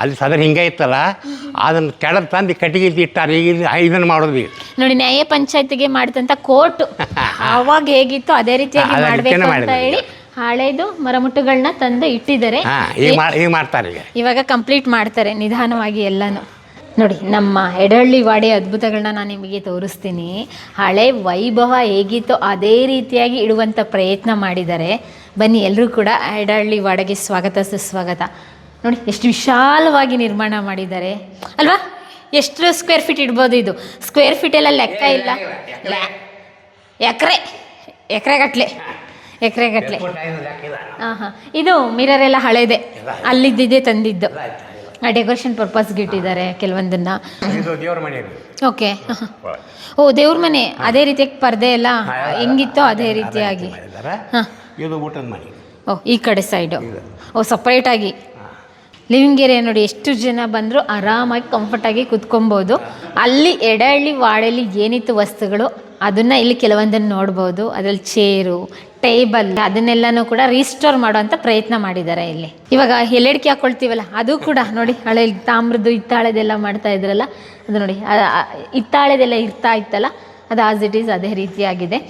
ಅಲ್ಲಿ ಸದರ ಹಿಂಗೆ ಇತ್ತಲ್ಲ ಅದನ್ನು ಕೆಳಗೆ ತಂದು ಕಟ್ಟಿಗೆ ಇಟ್ಟಾರೆ. ಈಗ ಇದನ್ನು ಮಾಡೋದು ಈಗ ನೋಡಿ, ನ್ಯಾಯ ಪಂಚಾಯತಿಗೆ ಮಾಡಿದಂಥ ಕೋರ್ಟ್ ಅವಾಗ ಹೇಗಿತ್ತು ಅದೇ ರೀತಿಯಾಗಿ ಮಾಡಬೇಕು ಅಂತ ಹೇಳಿ ಹಳೇದು ಮರಮುಟ್ಟುಗಳನ್ನ ತಂದು ಇಟ್ಟಿದ್ದಾರೆ. ಈಗ ಮಾಡ್ತಾರೆ. ಇವಾಗ ಕಂಪ್ಲೀಟ್ ಮಾಡ್ತಾರೆ ನಿಧಾನವಾಗಿ ಎಲ್ಲನೂ. ನೋಡಿ, ನಮ್ಮ ಎಡಹಳ್ಳಿ ವಾಡೆ ಅದ್ಭುತಗಳನ್ನ ನಾನು ನಿಮಗೆ ತೋರಿಸ್ತೀನಿ. ಹಳೆ ವೈಭವ ಹೇಗಿತ್ತೋ ಅದೇ ರೀತಿಯಾಗಿ ಇಡುವಂಥ ಪ್ರಯತ್ನ ಮಾಡಿದ್ದಾರೆ. ಬನ್ನಿ, ಎಲ್ಲರೂ ಕೂಡ ಎಡಹಳ್ಳಿ ವಾಡೆಗೆ ಸ್ವಾಗತ ಸುಸ್ವಾಗತ. ನೋಡಿ ಎಷ್ಟು ವಿಶಾಲವಾಗಿ ನಿರ್ಮಾಣ ಮಾಡಿದ್ದಾರೆ ಅಲ್ವಾ. ಎಷ್ಟು ಸ್ಕ್ವೇರ್ ಫೀಟ್ ಇಡ್ಬೋದು ಇದು? ಸ್ಕ್ವೇರ್ ಫೀಟೆಲ್ಲ ಲೆಕ್ಕ ಇಲ್ಲ, ಎಕರೆಗಟ್ಟಲೆ. ಹಾಂ, ಇದು ಮಿರರ್ ಎಲ್ಲ ಹಳೇದೆ, ಅಲ್ಲಿದ್ದಿದ್ದೇ ತಂದಿದ್ದು. ಡೆಕೋರೇಷನ್ ಪರ್ಪಸ್ಗೆ ಇಟ್ಟಿದ್ದಾರೆ ಕೆಲವೊಂದನ್ನ. ಓಕೆ. ಓ, ದೇವ್ರ ಮನೆ ಅದೇ ರೀತಿಯಾಗಿ ಪರ್ದೆ ಎಲ್ಲ ಹೆಂಗಿತ್ತೋ ಅದೇ ರೀತಿಯಾಗಿ. ಹಾಂ, ಓ ಈ ಕಡೆ ಸೈಡು. ಓ, ಸಪ್ರೇಟಾಗಿ ಲಿವಿಂಗ್ ಏರಿಯಾ. ನೋಡಿ, ಎಷ್ಟು ಜನ ಬಂದರೂ ಆರಾಮಾಗಿ ಕಂಫರ್ಟಾಗಿ ಕುತ್ಕೊಬೋದು. ಅಲ್ಲಿ ಎಡಹಳ್ಳಿ ವಾಡೆಯಲ್ಲಿ ಏನಿತ್ತು ವಸ್ತುಗಳು ಅದನ್ನು ಇಲ್ಲಿ ಕೆಲವೊಂದನ್ನು ನೋಡ್ಬೋದು. ಅದರಲ್ಲಿ ಚೇರು, ಟೇಬಲ್ ಅದನ್ನೆಲ್ಲನೂ ಕೂಡ ರೀಸ್ಟೋರ್ ಮಾಡೋವಂಥ ಪ್ರಯತ್ನ ಮಾಡಿದ್ದಾರೆ ಇಲ್ಲಿ. ಇವಾಗ ಎಲೆಡ್ಕಿ ಹಾಕ್ಕೊಳ್ತೀವಲ್ಲ ಅದು ಕೂಡ ನೋಡಿ, ಹಳೆ ತಾಮ್ರದ್ದು ಹಿತ್ತಾಳೆದೆಲ್ಲ ಮಾಡ್ತಾ ಇದ್ರಲ್ಲ ಅದು ನೋಡಿ, ಹಿತ್ತಾಳೆದೆಲ್ಲ ಇರ್ತಾ ಇತ್ತಲ್ಲ ಅದು ಆಸ್ ಇಟ್ ಈಸ್ ಅದೇ ರೀತಿಯಾಗಿದೆ.